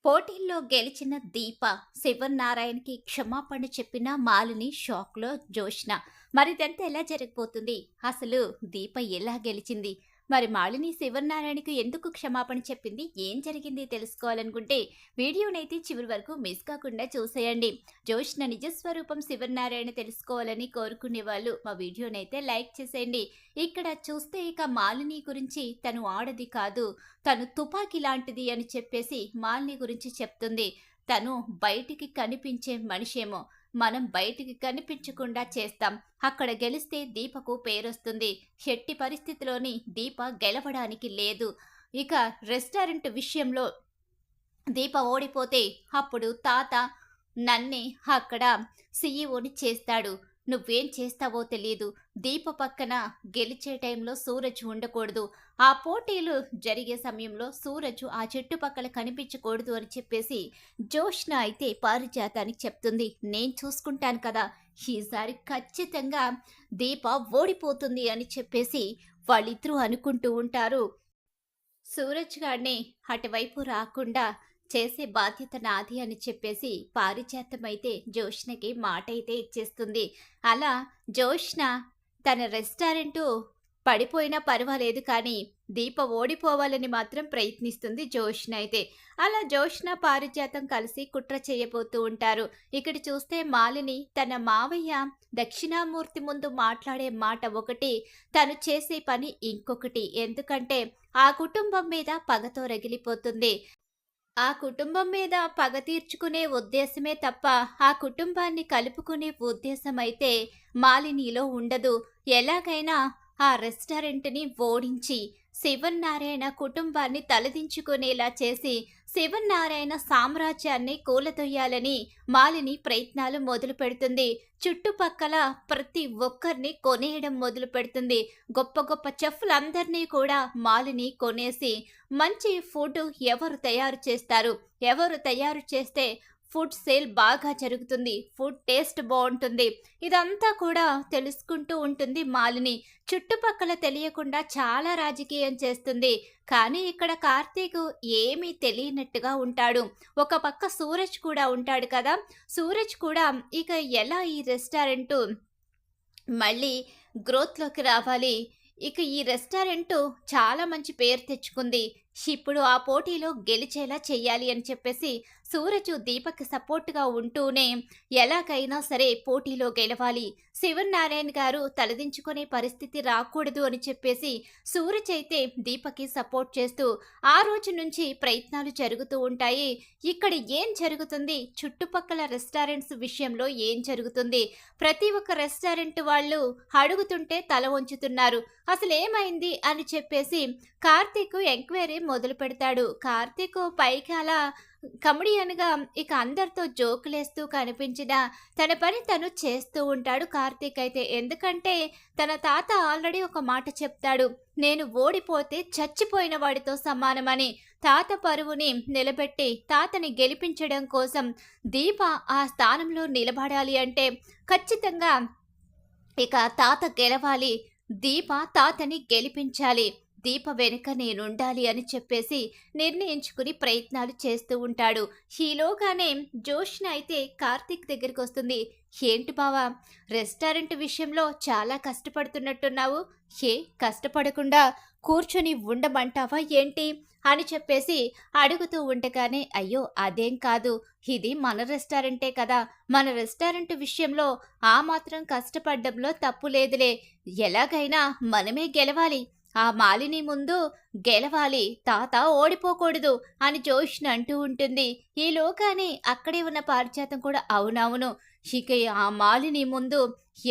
పోటీల్లో గెలిచిన దీప శివనారాయణకి క్షమాపణ చెప్పిన మాలిని షాక్లో జోష్న. మరి ఇదంతా ఎలా జరగబోతుంది? అసలు దీప ఎలా గెలిచింది? మరి మాలిని శివనారాయణకి ఎందుకు క్షమాపణ చెప్పింది? ఏం జరిగింది తెలుసుకోవాలనుకుంటే వీడియోనైతే చివరి వరకు మిస్ కాకుండా చూసేయండి. జోష్న నిజస్వరూపం శివనారాయణ తెలుసుకోవాలని కోరుకునే వాళ్ళు మా వీడియోనైతే లైక్ చేసేయండి. ఇక్కడ చూస్తే ఇక మాలిని గురించి తను ఆడది కాదు, తను తుపాకీ లాంటిది అని చెప్పేసి మాలిని గురించి చెప్తుంది. తను బయటికి కనిపించే మనిషేమో, మనం బయటికి కనిపించకుండా చేస్తాం. అక్కడ గెలిస్తే దీపకు పేరొస్తుంది. ఎట్టి పరిస్థితిలోని దీప గెలవడానికి లేదు. ఇక రెస్టారెంట్ విషయంలో దీప ఓడిపోతే అప్పుడు తాత నన్నే అక్కడ సీఈఓని చేస్తాడు. నువ్వేం చేస్తావో తెలీదు. దీప పక్కన గెలిచే టైంలో సూరజ్ ఉండకూడదు. ఆ పోటీలు జరిగే సమయంలో సూరజ్ ఆ చుట్టుపక్కల కనిపించకూడదు అని చెప్పేసి జోష్న అయితే పారిజాతానికి చెప్తుంది. నేను చూసుకుంటాను కదా, ఈసారి ఖచ్చితంగా దీప ఓడిపోతుంది అని చెప్పేసి వాళ్ళిద్దరూ అనుకుంటూ ఉంటారు. సూరజ్ గారిని అటువైపు రాకుండా చేసే బాధ్యత నాది అని చెప్పేసి పారిజాతమైతే జోష్నకి మాట అయితే ఇచ్చేస్తుంది. అలా జోష్న తన రెస్టారెంటు పడిపోయినా పర్వాలేదు కానీ దీప ఓడిపోవాలని మాత్రం ప్రయత్నిస్తుంది జోష్న అయితే. అలా జోష్న పారిజాతం కలిసి కుట్ర చేయబోతూ ఉంటారు. ఇక్కడ చూస్తే మాలిని తన మావయ్య దక్షిణామూర్తి ముందు మాట్లాడే మాట ఒకటి, తను చేసే పని ఇంకొకటి. ఎందుకంటే ఆ కుటుంబం మీద పగతో రగిలిపోతుంది. ఆ కుటుంబం మీద పగ తీర్చుకునే ఉద్దేశమే తప్ప ఆ కుటుంబాన్ని కలుపుకునే ఉద్దేశమైతే మాలినిలో ఉండదు. ఎలాగైనా ఆ రెస్టారెంట్ని ఓడించి శివనారాయణ కుటుంబాన్ని తలదించుకునేలా చేసి శివనారాయణ సామ్రాజ్యాన్ని కూలదొయ్యాలని మాలిని ప్రయత్నాలు మొదలు పెడుతుంది. చుట్టుపక్కల ప్రతి ఒక్కరిని కొనేయడం మొదలు పెడుతుంది. గొప్ప గొప్ప చెఫ్లందరినీ కూడా మాలిని కొనేసి మంచి ఫుడ్ ఎవరు తయారు చేస్తారు, ఎవరు తయారు చేస్తే ఫుడ్ సేల్ బాగా జరుగుతుంది, ఫుడ్ టేస్ట్ బాగుంటుంది, ఇదంతా కూడా తెలుసుకుంటూ ఉంటుంది మాలిని. చుట్టుపక్కల తెలియకుండా చాలా రాజకీయం చేస్తుంది. కానీ ఇక్కడ కార్తీక్ ఏమీ తెలియనట్టుగా ఉంటాడు. ఒక పక్క సూరజ్ కూడా ఉంటాడు కదా, సూరజ్ కూడా ఇక ఎలా ఈ రెస్టారెంటు మళ్ళీ గ్రోత్లోకి రావాలి, ఇక ఈ రెస్టారెంటు చాలా మంచి పేరు తెచ్చుకుంది, ఇప్పుడు ఆ పోటీలో గెలిచేలా చెయ్యాలి అని చెప్పేసి సూరజ్ దీపక్ సపోర్ట్గా ఉంటూనే ఎలాగైనా సరే పోటీలో గెలవాలి, శివనారాయణ గారు తలదించుకునే పరిస్థితి రాకూడదు అని చెప్పేసి సూరజ్ అయితే దీపక్కి సపోర్ట్ చేస్తూ ఆ రోజు నుంచి ప్రయత్నాలు జరుగుతూ ఉంటాయి. ఇక్కడ ఏం జరుగుతుంది, చుట్టుపక్కల రెస్టారెంట్స్ విషయంలో ఏం జరుగుతుంది, ప్రతి ఒక్క రెస్టారెంట్ వాళ్ళు అడుగుతుంటే తల వంచుతున్నారు. అసలు ఏమైంది అని చెప్పేసి కార్తీక్ ఎంక్వైరీ మొదలు పెడతాడు. కార్తీక్ పైకి అలా కమెడియన్గా ఇక అందరితో జోకులేస్తూ కనిపించిన తన పని తను చేస్తూ ఉంటాడు కార్తీక్ అయితే. ఎందుకంటే తన తాత ఆల్రెడీ ఒక మాట చెప్తాడు, నేను ఓడిపోతే చచ్చిపోయిన వాడితో సమానమని. తాత పరువుని నిలబెట్టి తాతని గెలిపించడం కోసం దీప ఆ స్థానంలో నిలబడాలి అంటే ఖచ్చితంగా ఇక తాత గెలవాలి, దీప తాతని గెలిపించాలి, దీప వెనుక నేనుండాలి అని చెప్పేసి నిర్ణయించుకుని ప్రయత్నాలు చేస్తూ ఉంటాడు. ఈలోగానే జోష్న అయితే కార్తీక్ దగ్గరికి వస్తుంది. ఏంటి బావా, రెస్టారెంట్ విషయంలో చాలా కష్టపడుతున్నట్టున్నావు, ఏ కష్టపడకుండా కూర్చొని ఉండమంటావా ఏంటి అని చెప్పేసి అడుగుతూ ఉండగానే, అయ్యో అదేం కాదు, ఇది మన రెస్టారెంటే కదా, మన రెస్టారెంట్ విషయంలో ఆ మాత్రం కష్టపడ్డంలో తప్పు లేదులే, ఎలాగైనా మనమే గెలవాలి, ఆ మాలిని ముందు గెలవాలి, తాత ఓడిపోకూడదు అని జోష్న అంటూ ఉంటుంది. ఈలోగానే అక్కడే ఉన్న పారిజాతం కూడా అవునవును, ఇక ఆ మాలిని ముందు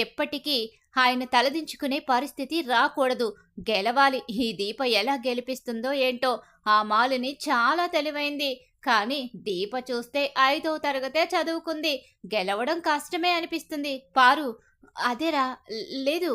ఎప్పటికీ ఆయన తలదించుకునే పరిస్థితి రాకూడదు, గెలవాలి. ఈ దీప ఎలా గెలిపిస్తుందో ఏంటో, ఆ మాలిని చాలా తెలివైంది, కానీ దీప చూస్తే 5వ తరగతే చదువుకుంది, గెలవడం కష్టమే అనిపిస్తుంది. పారు అదేరా, లేదు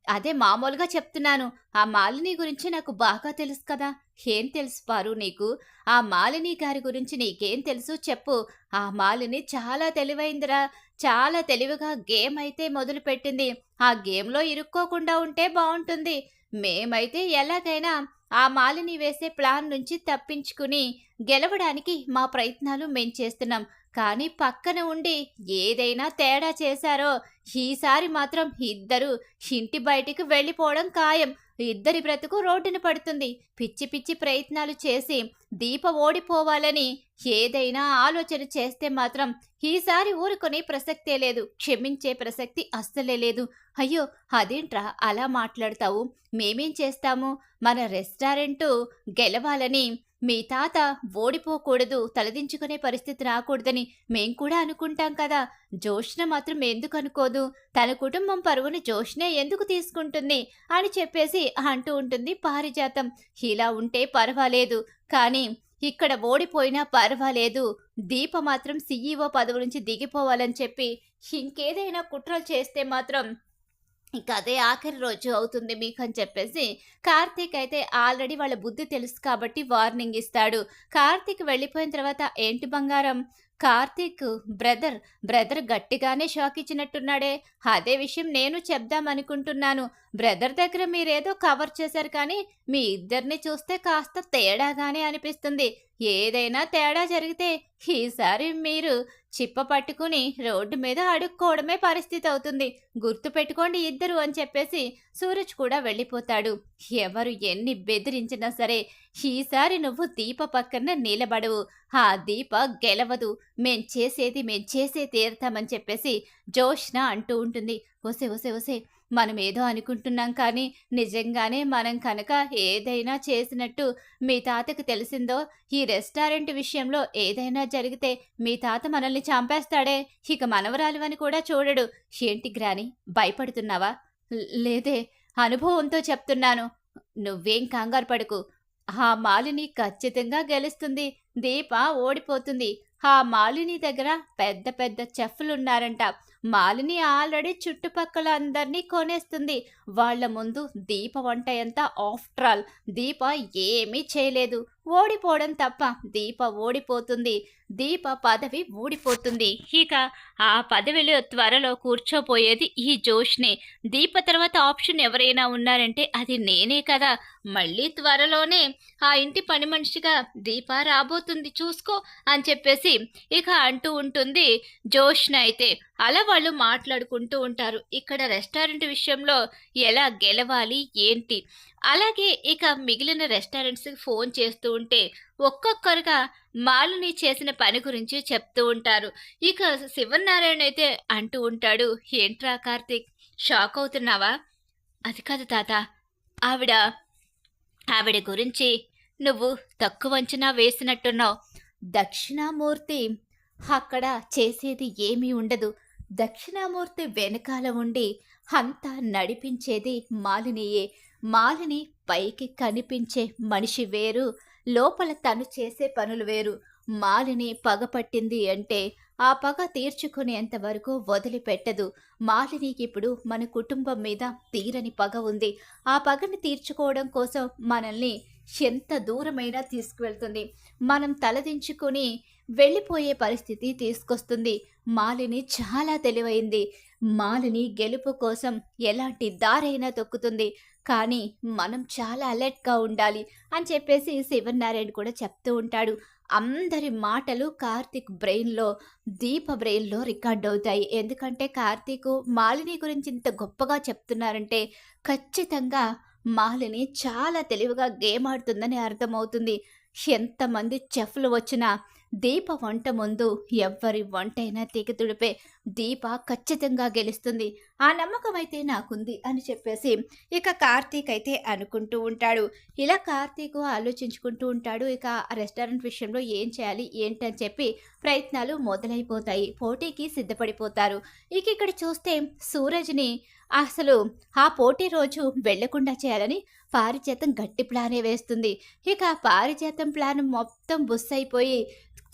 అదే మామూలుగా చెప్తున్నాను, ఆ మాలిని గురించి నాకు బాగా తెలుసు కదా. ఏం తెలుసు పారు నీకు, ఆ మాలిని గారి గురించి నీకేం తెలుసు చెప్పు. ఆ మాలిని చాలా తెలివైందిరా, చాలా తెలివిగా గేమ్ అయితే మొదలుపెట్టింది, ఆ గేమ్లో ఇరుక్కోకుండా ఉంటే బాగుంటుంది. మేమైతే ఎలాగైనా ఆ మాలిని వేసే ప్లాన్ నుంచి తప్పించుకుని గెలవడానికి మా ప్రయత్నాలు మేం చేస్తున్నాం. కానీ పక్కన ఉండి ఏదైనా తేడా చేశారో ఈసారి మాత్రం ఇద్దరు ఇంటి బయటికి వెళ్ళిపోవడం ఖాయం. ఇద్దరి బ్రతుకు రోడ్డున పడుతుంది. పిచ్చి పిచ్చి ప్రయత్నాలు చేసి దీప ఓడిపోవాలని ఏదైనా ఆలోచన చేస్తే మాత్రం ఈసారి ఊరుకునే ప్రసక్తే లేదు. క్షమించే ప్రసక్తి అస్సలే లేదు. అయ్యో, అదేంట్రా అలా మాట్లాడతావు? మేమేం చేస్తాము? మన రెస్టారెంటు గెలవాలని మీ తాత ఓడిపోకూడదు, తలదించుకునే పరిస్థితి రాకూడదని మేం కూడా అనుకుంటాం కదా. జోష్న మాత్రం ఎందుకు అనుకోదు? తన కుటుంబం పరువుని జోష్నే ఎందుకు తీసుకుంటుంది అని చెప్పేసి అంటూ ఉంటుంది పారిజాతం. ఇలా ఉంటే పర్వాలేదు, కానీ ఇక్కడ ఓడిపోయినా పర్వాలేదు, దీప మాత్రం సీఈఓ పదవి నుంచి దిగిపోవాలని చెప్పి ఇంకేదైనా కుట్రలు చేస్తే మాత్రం ఇక అదే ఆఖరి రోజు అవుతుంది మీకు అని చెప్పేసి కార్తీక్ అయితే ఆల్రెడీ వాళ్ళ బుద్ధి తెలుసు కాబట్టి వార్నింగ్ ఇస్తాడు. కార్తీక్ వెళ్ళిపోయిన తర్వాత ఏంటి బంగారం, కార్తీక్ బ్రదర్ గట్టిగానే షాక్ ఇచ్చినట్టున్నాడే. అదే విషయం నేను చెప్దామనుకుంటున్నాను. బ్రదర్ దగ్గర మీరేదో కవర్ చేశారు, కానీ మీ ఇద్దరిని చూస్తే కాస్త తేడాగానే అనిపిస్తుంది. ఏదైనా తేడా జరిగితే ఈసారి మీరు చిప్ప పట్టుకుని రోడ్డు మీద అడుక్కోవడమే పరిస్థితి అవుతుంది. గుర్తు పెట్టుకోండి ఇద్దరు అని చెప్పేసి సూరజ్ కూడా వెళ్ళిపోతాడు. ఎవరు ఎన్ని బెదిరించినా సరే ఈసారి నువ్వు దీప పక్కన నిలబడవు. ఆ దీప గెలవదు. మేం చేసే తీరుతామని చెప్పేసి జోష్న అంటూ ఉంటుంది. ఒసే ఒసే ఒసే, మనం ఏదో అనుకుంటున్నాం, కానీ నిజంగానే మనం కనుక ఏదైనా చేసినట్టు మీ తాతకు తెలిసిందో, ఈ రెస్టారెంట్ విషయంలో ఏదైనా జరిగితే మీ తాత మనల్ని చంపేస్తాడే. ఇక మనవరాలివని కూడా చూడడు. ఏంటి గ్రాని, భయపడుతున్నావా? లేదే, అనుభవంతో చెప్తున్నాను. నువ్వేం కంగారు పడకు. ఆ మాలిని ఖచ్చితంగా గెలుస్తుంది. దీప ఓడిపోతుంది. ఆ మాలిని దగ్గర పెద్ద పెద్ద చెఫ్లున్నారంట. మాలిని ఆల్రెడీ చుట్టుపక్కల అందరినీ కొనేస్తుంది. వాళ్ళ ముందు దీప వంట ఎంత? ఆఫ్టర్ ఆల్ దీప ఏమీ చేయలేదు. ఓడిపోవడం తప్ప. దీప ఓడిపోతుంది. దీప పదవి ఊడిపోతుంది. ఇక ఆ పదవిలో త్వరలో కూర్చోపోయేది ఈ జోష్నే. దీప తర్వాత ఆప్షన్ ఎవరైనా ఉన్నారంటే అది నేనే కదా. మళ్ళీ త్వరలోనే ఆ ఇంటి పని మనిషిగా దీప రాబోతుంది, చూసుకో అని చెప్పేసి ఇక అంటూ ఉంటుంది జోష్న అయితే. అలా వాళ్ళు మాట్లాడుకుంటూ ఉంటారు. ఇక్కడ రెస్టారెంట్ విషయంలో ఎలా గెలవాలి ఏంటి, అలాగే ఇక మిగిలిన రెస్టారెంట్స్కి ఫోన్ చేస్తూ ఉంటే ఒక్కొక్కరుగా మాలిని చేసిన పని గురించి చెప్తూ ఉంటారు. ఇక శివనారాయణ అయితే అంటూ ఉంటాడు, ఏంట్రా కార్తీక్, షాక్ అవుతున్నావా? అది కాదు తాత, ఆవిడ ఆవిడ గురించి నువ్వు తక్కువ అంచనా వేసినట్టున్నావు. దక్షిణామూర్తి అక్కడ చేసేది ఏమీ ఉండదు. దక్షిణామూర్తి వెనకాల ఉండి అంతా నడిపించేది మాలినియే. మాలిని పైకి కనిపించే మనిషి వేరు, లోపల తను చేసే పనులు వేరు. మాలిని పగపట్టింది అంటే ఆ పగ తీర్చుకునేంత వరకు వదిలిపెట్టదు. మాలినికి ఇప్పుడు మన కుటుంబం మీద తీరని పగ ఉంది. ఆ పగని తీర్చుకోవడం కోసం మనల్ని ఎంత దూరమైనా తీసుకువెళ్తుంది. మనం తలదించుకుని వెళ్ళిపోయే పరిస్థితి తీసుకొస్తుంది. మాలిని చాలా తెలివైంది. మాలిని గెలుపు కోసం ఎలాంటి దారైనా తొక్కుతుంది. కానీ మనం చాలా అలర్ట్గా ఉండాలి అని చెప్పేసి శివనారాయణ కూడా చెప్తూ ఉంటాడు. అందరి మాటలు కార్తీక్ బ్రెయిన్లో, దీప బ్రెయిన్లో రికార్డ్ అవుతాయి. ఎందుకంటే కార్తీక్ మాలిని గురించి ఇంత గొప్పగా చెప్తున్నారంటే ఖచ్చితంగా మాలిని చాలా తెలివిగా గేమ్ ఆడుతుందని అర్థమవుతుంది. ఎంతమంది చెఫ్లు వచ్చినా దీప వంట ముందు ఎవ్వరి వంటైనా తీగతుడిపే. దీప ఖచ్చితంగా గెలుస్తుంది, ఆ నమ్మకం అయితే నాకుంది అని చెప్పేసి ఇక కార్తీక్ అయితే అనుకుంటూ ఉంటాడు. ఇలా కార్తీక్ ఆలోచించుకుంటూ ఉంటాడు. ఇక రెస్టారెంట్ విషయంలో ఏం చేయాలి ఏంటని చెప్పి ప్రయత్నాలు మొదలైపోతాయి. పోటీకి సిద్ధపడిపోతారు. ఇక ఇక్కడ చూస్తే సూరజ్ని అసలు ఆ పోటీ రోజు వెళ్లకుండా చేయాలని పారిజాతం గట్టి ప్లానే వేస్తుంది. ఇక పారిజాతం ప్లాన్ మొత్తం బుస్ అయిపోయి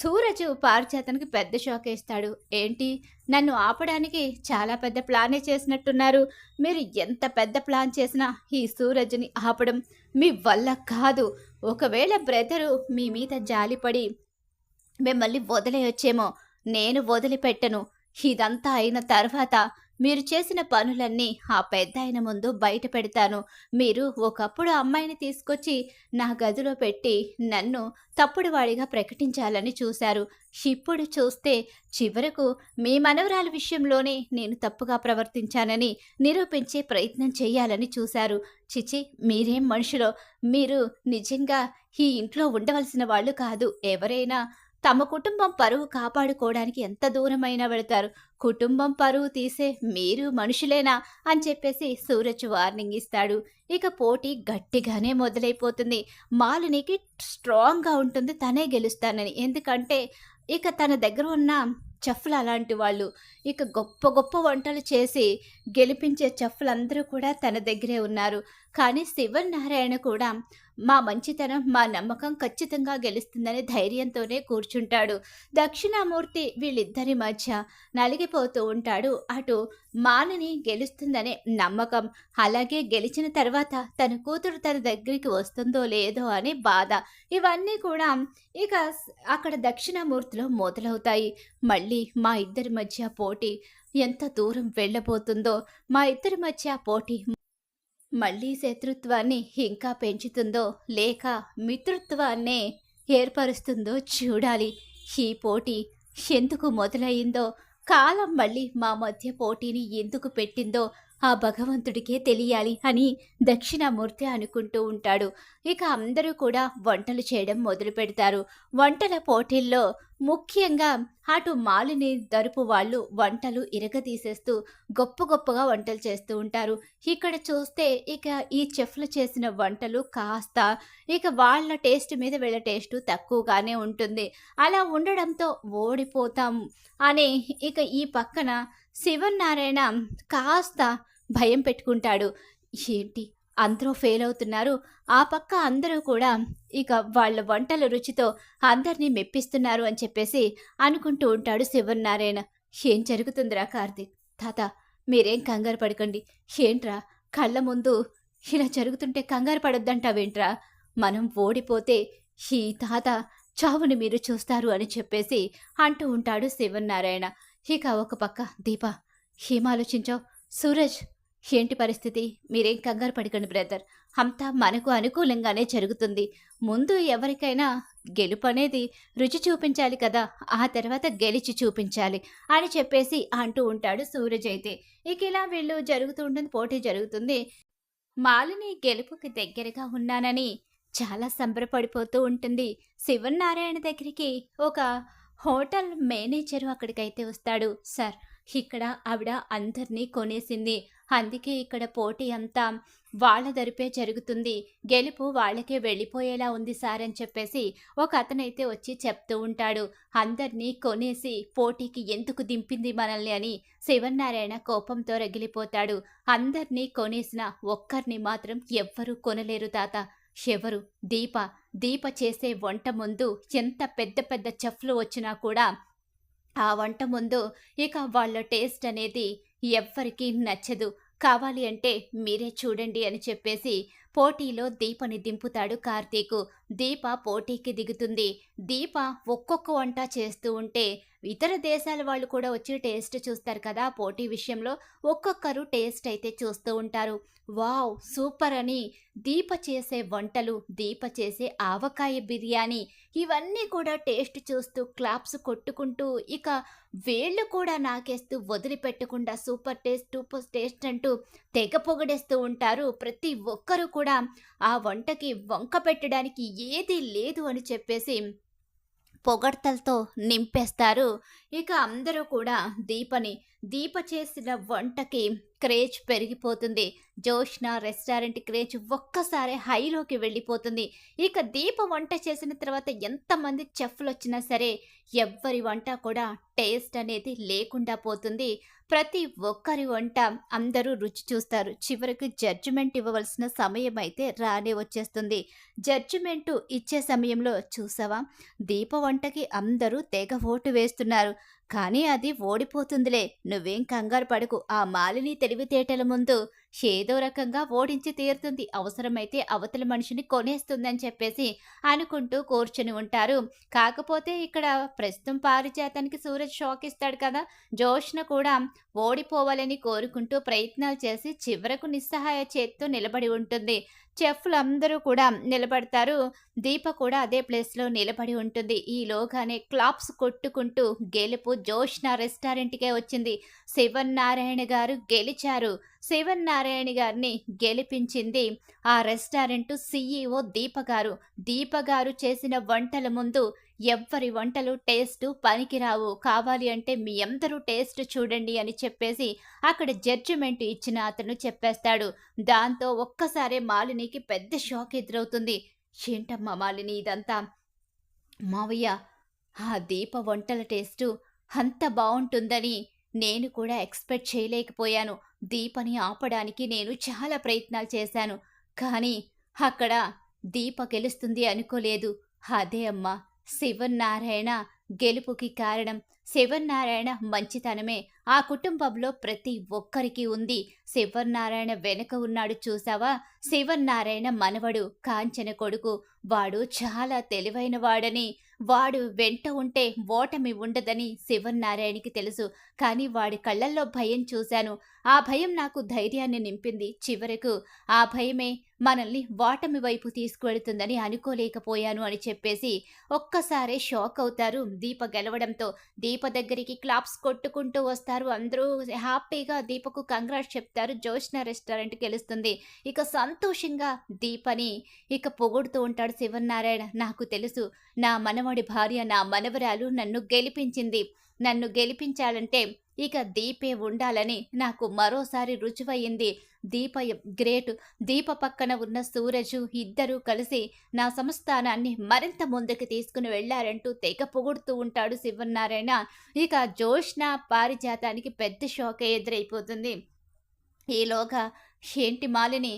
సూరజ్ పారిజాతానికి పెద్ద షాక్ వేస్తాడు. ఏంటి, నన్ను ఆపడానికి చాలా పెద్ద ప్లానే చేసినట్టున్నారు. మీరు ఎంత పెద్ద ప్లాన్ చేసినా ఈ సూరజ్ని ఆపడం మీ వల్ల కాదు. ఒకవేళ బ్రదరు మీ మీద జాలిపడి మిమ్మల్ని వదిలేయొచ్చేమో, నేను వదిలిపెట్టను. ఇదంతా అయిన తర్వాత మీరు చేసిన పనులన్నీ ఆ పెద్దాయన ముందు బయట పెడతాను. మీరు ఒకప్పుడు ఆ అమ్మాయిని తీసుకొచ్చి నా గదిలో పెట్టి నన్ను తప్పుడు వాడిగా ప్రకటించాలని చూశారు. ఇప్పుడు చూస్తే చివరకు మీ మనవరాలి విషయంలోనే నేను తప్పుగా ప్రవర్తించానని నిరూపించే ప్రయత్నం చేయాలని చూశారు. చిచి, మీరేం మనుషులో! మీరు నిజంగా ఈ ఇంట్లో ఉండవలసిన వాళ్ళు కాదు. ఎవరైనా తమ కుటుంబం పరువు కాపాడుకోవడానికి ఎంత దూరమైనా వెళతారు. కుటుంబం పరువు తీసే మీరు మనుషులేనా అని చెప్పేసి సూరజ్ వార్నింగ్ ఇస్తాడు. ఇక పోటీ గట్టిగానే మొదలైపోతుంది. మాలినికి స్ట్రాంగ్‌గా ఉంటుంది తనే గెలుస్తానని. ఎందుకంటే ఇక తన దగ్గర ఉన్న చెఫ్‌లు అలాంటి వాళ్ళు. ఇక గొప్ప గొప్ప వంటలు చేసి గెలిపించే చెఫ్‌లందరూ కూడా తన దగ్గరే ఉన్నారు. కానీ శివనారాయణ కూడా మా మంచితనం, మా నమ్మకం ఖచ్చితంగా గెలుస్తుందనే ధైర్యంతోనే కూర్చుంటాడు. దక్షిణామూర్తి వీళ్ళిద్దరి మధ్య నలిగిపోతూ ఉంటాడు. అటు మాలిని గెలుస్తుందనే నమ్మకం, అలాగే గెలిచిన తర్వాత తన కూతురు తన దగ్గరికి వస్తుందో లేదో అనే బాధ. ఇవన్నీ కూడా ఇక అక్కడ దక్షిణామూర్తిలో మొదలవుతాయి. మళ్ళీ మా ఇద్దరి మధ్య పోటీ ఎంత దూరం వెళ్ళబోతుందో, మా ఇద్దరి మధ్య పోటీ మళ్ళీ శత్రుత్వాన్ని ఇంకా పెంచుతుందో లేక మిత్రుత్వాన్నే ఏర్పరుస్తుందో చూడాలి. ఈ పోటీ ఎందుకు మొదలయ్యిందో, కాలం మళ్ళీ మా మధ్య పోటీని ఎందుకు పెట్టిందో ఆ భగవంతుడికే తెలియాలి అని దక్షిణామూర్తి అనుకుంటూ ఉంటాడు. ఇక అందరూ కూడా వంటలు చేయడం మొదలు పెడతారు. వంటల పోటీల్లో ముఖ్యంగా అటు మాలిని తరపు వాళ్ళు వంటలు ఇరగదీసేస్తూ గొప్ప గొప్పగా వంటలు చేస్తూ ఉంటారు. ఇక్కడ చూస్తే ఇక ఈ చెఫ్లు చేసిన వంటలు కాస్త ఇక వాళ్ళ టేస్ట్ మీద వీళ్ళ టేస్ట్ తక్కువగానే ఉంటుంది. అలా ఉండడంతో ఓడిపోతాం అనే ఇక ఈ పక్కన శివన్నారాయణ కాస్త భయం పెట్టుకుంటాడు. ఏంటి అందరూ ఫెయిల్ అవుతున్నారు, ఆ పక్క అందరూ కూడా ఇక వాళ్ళ వంటల రుచితో అందరినీ మెప్పిస్తున్నారు అని చెప్పేసి అనుకుంటూ ఉంటాడు శివన్నారాయణ. ఏం జరుగుతుందిరా కార్తీక్ తాత, మీరేం కంగారు పడకండి. ఏంట్రా కళ్ళ ముందు ఇలా జరుగుతుంటే కంగారు పడొద్దంటావేంట్రా? మనం ఓడిపోతే ఈ తాత చావుని మీరు చూస్తారు అని చెప్పేసి అంటూ ఉంటాడు శివన్నారాయణ. ఇక ఒక పక్క దీప, ఏం ఆలోచించావు? సూరజ్, ఏంటి పరిస్థితి? మీరేం కంగారు పడకండి బ్రదర్, అంతా మనకు అనుకూలంగానే జరుగుతుంది. ముందు ఎవరికైనా గెలుపు అనేది రుచి చూపించాలి కదా, ఆ తర్వాత గెలిచి చూపించాలి అని చెప్పేసి అంటూ ఉంటాడు సూరజ్. అయితే ఇక ఇలా వీళ్ళు జరుగుతూ ఉంటుంది, పోటీ జరుగుతుంది. మాలిని గెలుపుకి దగ్గరగా ఉన్నానని చాలా సంబరపడిపోతూ ఉంటుంది. శివనారాయణ దగ్గరికి ఒక హోటల్ మేనేజరు అక్కడికైతే వస్తాడు. సార్, ఇక్కడ ఆవిడ అందరినీ కొనేసింది, అందుకే ఇక్కడ పోటీ అంతా వాళ్ళ దరిపే జరుగుతుంది, గెలుపు వాళ్ళకే వెళ్ళిపోయేలా ఉంది సార్ అని చెప్పేసి ఒక అతనైతే వచ్చి చెప్తూ ఉంటాడు. అందరినీ కొనేసి పోటీకి ఎందుకు దింపింది మనల్ని అని శివనారాయణ కోపంతో రగిలిపోతాడు. అందరినీ కొనేసిన ఒక్కరిని మాత్రం ఎవ్వరూ కొనలేరు తాత. ఎవరు? దీప. దీప చేసే వంట ముందు ఎంత పెద్ద పెద్ద చెఫ్లు వచ్చినా కూడా ఆ వంట ముందు ఇక వాళ్ళ టేస్ట్ అనేది ఎవ్వరికీ నచ్చదు. కావాలి అంటే మీరే చూడండి అని చెప్పేసి పోటీలో దీపని దింపుతాడు కార్తీకు. దీప పోటీకి దిగుతుంది. దీప ఒక్కొక్క వంట చేస్తూ ఉంటే ఇతర దేశాల వాళ్ళు కూడా వచ్చి టేస్ట్ చూస్తారు కదా పోటీ విషయంలో. ఒక్కొక్కరు టేస్ట్ అయితే చూస్తూ ఉంటారు. వావ్ సూపర్ అని దీప చేసే వంటలు, దీప చేసే ఆవకాయ బిర్యానీ ఇవన్నీ కూడా టేస్ట్ చూస్తూ క్లాప్స్ కొట్టుకుంటూ ఇక వేళ్ళు కూడా నాకేస్తూ వదిలిపెట్టకుండా సూపర్ టేస్ట్ సూపర్ టేస్ట్ అంటూ తెగ పొగడేస్తూ ఉంటారు. ప్రతి ఒక్కరూ కూడా ఆ వంటకి వంక పెట్టడానికి ఏదీ లేదు అని చెప్పేసి పొగడ్తలతో నింపేస్తారు. ఇక అందరూ కూడా దీప చేసిన వంటకి క్రేజ్ పెరిగిపోతుంది. జోష్న రెస్టారెంట్ క్రేజ్ ఒక్కసారి హైలోకి వెళ్ళిపోతుంది. ఇక దీప వంట చేసిన తర్వాత ఎంతమంది చెఫ్లు వచ్చినా సరే ఎవ్వరి వంట కూడా టేస్ట్ అనేది లేకుండా పోతుంది. ప్రతి ఒక్కరి వంట అందరూ రుచి చూస్తారు. చివరికి జడ్జిమెంట్ ఇవ్వవలసిన సమయం అయితే రానే వచ్చేస్తుంది. జడ్జిమెంటు ఇచ్చే సమయంలో చూసావా, దీప వంటకి అందరూ తెగ ఓటు వేస్తున్నారు, కానీ అది ఓడిపోతుందిలే, నువ్వేం కంగారు పడకు, ఆ మాలిని తెలివితేటల ముందు ఏదో రకంగా ఓడించి తీరుతుంది. అవసరమైతే అవతల మనిషిని కొనేస్తుందని చెప్పేసి అనుకుంటూ కూర్చొని ఉంటారు. కాకపోతే ఇక్కడ ప్రస్తుతం పారిజాతానికి సూరజ్ షాక్ ఇస్తాడు కదా! జోష్న కూడా ఓడిపోవాలని కోరుకుంటూ ప్రయత్నాలు చేసి చివరకు నిస్సహాయ చేత్తో నిలబడి ఉంటుంది. చెఫ్‌లందరూ కూడా నిలబడతారు. దీప కూడా అదే ప్లేస్‌లో నిలబడి ఉంటుంది. ఈలోగానే క్లాప్స్ కొట్టుకుంటూ గెలుపు జోష్న రెస్టారెంట్‌కే వచ్చింది. శివన్నారాయణ గారు గెలిచారు. శివన్నారాయణ గారిని గెలిపించింది ఆ రెస్టారెంటు సీఈఓ దీప గారు. దీప గారు చేసిన వంటల ముందు ఎవ్వరి వంటలు టేస్టు పనికిరావు. కావాలి అంటే మీ అందరూ టేస్ట్ చూడండి అని చెప్పేసి అక్కడ జడ్జిమెంట్ ఇచ్చిన అతను చెప్పేస్తాడు. దాంతో ఒక్కసారే మాలినికి పెద్ద షాక్ ఎదురవుతుంది. ఏంటమ్మా మాలిని ఇదంతా? మావయ్య, ఆ దీప వంటల టేస్టు అంత బావుంటుందని నేను కూడా ఎక్స్‌పెక్ట్ చేయలేకపోయాను. దీపని ఆపడానికి నేను చాలా ప్రయత్నాలు చేశాను. కానీ అక్కడ దీప గెలుస్తుంది అనుకోలేదు. అదే అమ్మా శివన్నారాయణ గెలుపుకి కారణం. శివన్నారాయణ మంచితనమే ఆ కుటుంబంలో ప్రతి ఒక్కరికి ఉంది. శివన్నారాయణ వెనక ఉన్నాడు చూసావా? శివన్నారాయణ మనవడు, కాంచన కొడుకు. వాడు చాలా తెలివైన వాడని, వాడు వెంట ఉంటే ఓటమి ఉండదని శివన్నారాయణకి తెలుసు. కానీ వాడి కళ్ళల్లో భయం చూశాను. ఆ భయం నాకు ధైర్యాన్ని నింపింది. చివరకు ఆ భయమే మనల్ని ఓటమి వైపు తీసుకువెడుతుందని అనుకోలేకపోయాను అని చెప్పేసి ఒక్కసారే షాక్ అవుతారు దీప గెలవడంతో. దీప దగ్గరికి క్లాప్స్ కొట్టుకుంటూ వస్తారు. అందరూ హ్యాపీగా దీపకు కంగ్రాట్స్ చెప్తారు. జోష్న రెస్టారెంట్ గెలుస్తుంది. ఇక సంతోషంగా దీపని ఇక పొగుడుతూ ఉంటాడు శివన్నారాయణ. నాకు తెలుసు నా మనవడి భార్య, నా మనవరాలు నన్ను గెలిపించింది. నన్ను గెలిపించాలంటే ఇక దీపే ఉండాలని నాకు మరోసారి రుజువయింది. దీప గ్రేట్. దీప పక్కన ఉన్న సూరజు ఇద్దరూ కలిసి నా సంస్థానాన్ని మరింత ముందుకు తీసుకుని వెళ్లారంటూ తెగ పొగుడుతూ ఉంటాడు శివన్నారాయణ. ఇక జోష్న పారిజాతానికి పెద్ద షాకే ఎదురైపోతుంది. ఈలోగా ఏంటి మాలిని,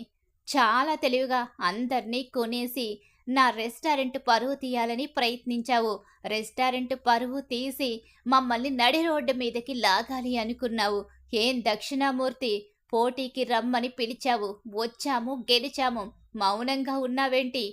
చాలా తెలివిగా అందర్నీ కొనేసి నా రెస్టారెంట్ పరువు తీయాలని ప్రయత్నించావు. రెస్టారెంట్ పరువు తీసి మమ్మల్ని నడి రోడ్డు మీదకి లాగాలి అనుకున్నావు. ఏం దక్షిణామూర్తి, పోటీకి రమ్మని పిలిచావు. వచ్చాము, గెలిచాము. మౌనంగా ఉన్నావేంటి?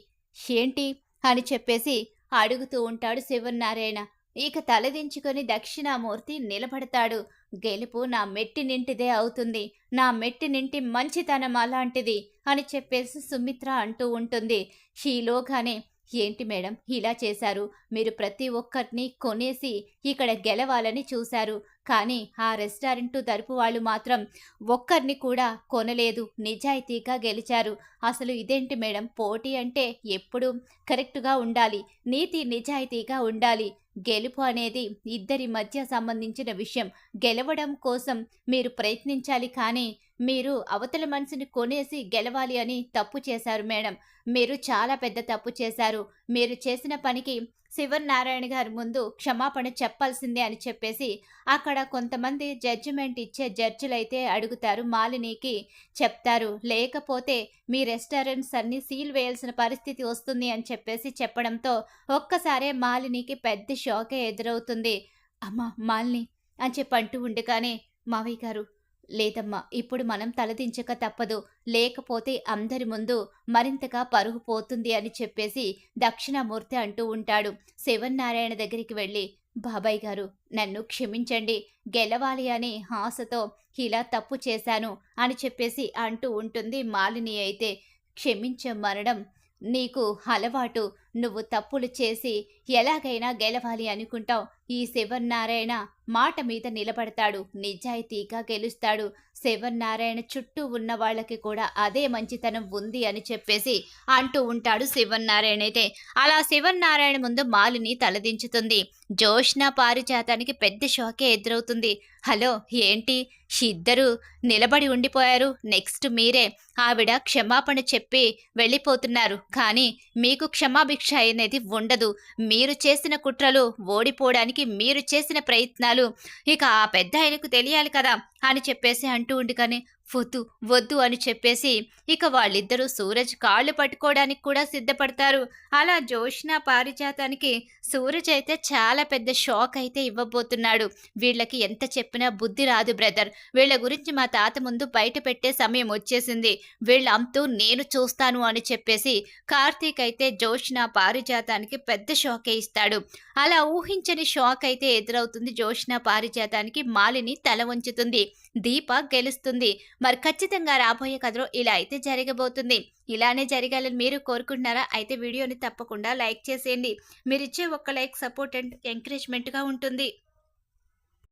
ఏంటి అని చెప్పేసి అడుగుతూ ఉంటాడు శివన్నారాయణ. ఇక తలదించుకొని దక్షిణామూర్తి నిలబడతాడు. గెలుపు నా మెట్టినింటిదే అవుతుంది. నా మెట్టినింటి మంచితనం అలాంటిది అని చెప్పేసి సుమిత్ర అంటూ ఉంటుంది. ఈలోగానే ఏంటి మేడం ఇలా చేశారు? మీరు ప్రతి ఒక్కరిని కొనేసి ఇక్కడ గెలవాలని చూశారు. కానీ ఆ రెస్టారెంటు తరపు వాళ్ళు మాత్రం ఒక్కరిని కూడా కొనలేదు. నిజాయితీగా గెలిచారు. అసలు ఇదేంటి మేడం? పోటీ అంటే ఎప్పుడు కరెక్ట్‌గా ఉండాలి. నీతి నిజాయితీగా ఉండాలి. గెలుపు అనేది ఇద్దరి మధ్య సంబంధించిన విషయం. గెలవడం కోసం మీరు ప్రయత్నించాలి, కానీ మీరు అవతల మనిషిని కొనేసి గెలవాలి అని తప్పు చేశారు మేడం. మీరు చాలా పెద్ద తప్పు చేశారు. మీరు చేసిన పనికి శివన్నారాయణ గారి ముందు క్షమాపణ చెప్పాల్సిందే అని చెప్పేసి అక్కడ కొంతమంది జడ్జిమెంట్ ఇచ్చే జడ్జిలైతే అడుగుతారు. మాలినికి చెప్తారు. లేకపోతే మీ రెస్టారెంట్స్ అన్నీ సీల్ వేయాల్సిన పరిస్థితి వస్తుంది అని చెప్పేసి చెప్పడంతో ఒక్కసారే మాలినికి పెద్ద షాకే ఎదురవుతుంది. అమ్మా మాలిని అని చెప్పి అంటూ ఉండగానే మావయ్య గారు, లేదమ్మా ఇప్పుడు మనం తలదించక తప్పదు. లేకపోతే అందరి ముందు మరింతగా పరుగు పోతుంది అని చెప్పేసి దక్షిణామూర్తి అంటూ ఉంటాడు. శివన్నారాయణ దగ్గరికి వెళ్ళి, బాబాయ్ గారు నన్ను క్షమించండి. గెలవాలి అనే ఆశతో ఇలా తప్పు చేశాను అని చెప్పేసి అంటూ ఉంటుంది మాలిని. అయితే క్షమించమనడం నీకు అలవాటు. నువ్వు తప్పులు చేసి ఎలాగైనా గెలవాలి అనుకుంటావు. ఈ శివన్నారాయణ మాట మీద నిలబడతాడు. నిజాయితీగా గెలుస్తాడు. శివన్నారాయణ చుట్టూ ఉన్న వాళ్ళకి కూడా అదే మంచితనం ఉంది అని చెప్పేసి అంటూ ఉంటాడు శివన్నారాయణ. అయితే అలా శివన్నారాయణ ముందు మాలిని తలదించుతుంది. జోష్న పారిజాతానికి పెద్ద షాకే ఎదురవుతుంది. హలో ఏంటి ఇద్దరు నిలబడి ఉండిపోయారు? నెక్స్ట్ మీరే. ఆవిడ క్షమాపణ చెప్పి వెళ్ళిపోతున్నారు. కానీ మీకు క్షమాభిక్ష అనేది ఉండదు. మీరు చేసిన కుట్రలు, ఓడిపోవడానికి మీరు చేసిన ప్రయత్నాలు ఇక ఆ పెద్ద ఆయనకు తెలియాలి కదా అని చెప్పేసి అంటూ ఉండగానే వద్దు వద్దు అని చెప్పేసి ఇక వాళ్ళిద్దరూ సూరజ్ కాళ్ళు పట్టుకోవడానికి కూడా సిద్ధపడతారు. అలా జోష్న పారిజాతానికి సూరజ్ అయితే చాలా పెద్ద షాక్ అయితే ఇవ్వబోతున్నాడు. వీళ్ళకి ఎంత చెప్పినా బుద్ధి రాదు బ్రదర్. వీళ్ళ గురించి మా తాత ముందు బయట పెట్టే సమయం వచ్చేసింది. వీళ్ళ అంతు నేను చూస్తాను అని చెప్పేసి కార్తీక్ అయితే జోష్న పారిజాతానికి పెద్ద షాకే ఇస్తాడు. అలా ఊహించని షాక్ అయితే ఎదురవుతుంది జోష్న పారిజాతానికి. మాలిని తల వంచుతుంది. దీప గెలుస్తుంది. మరి ఖచ్చితంగా రాబోయే కథలో ఇలా అయితే జరగబోతుంది. ఇలానే జరగాలని మీరు కోరుకుంటున్నారా? అయితే వీడియోని తప్పకుండా లైక్ చేసేయండి. మీరిచ్చే ఒక్క లైక్ సపోర్ట్ అండ్ ఎంకరేజ్మెంట్‌గా ఉంటుంది.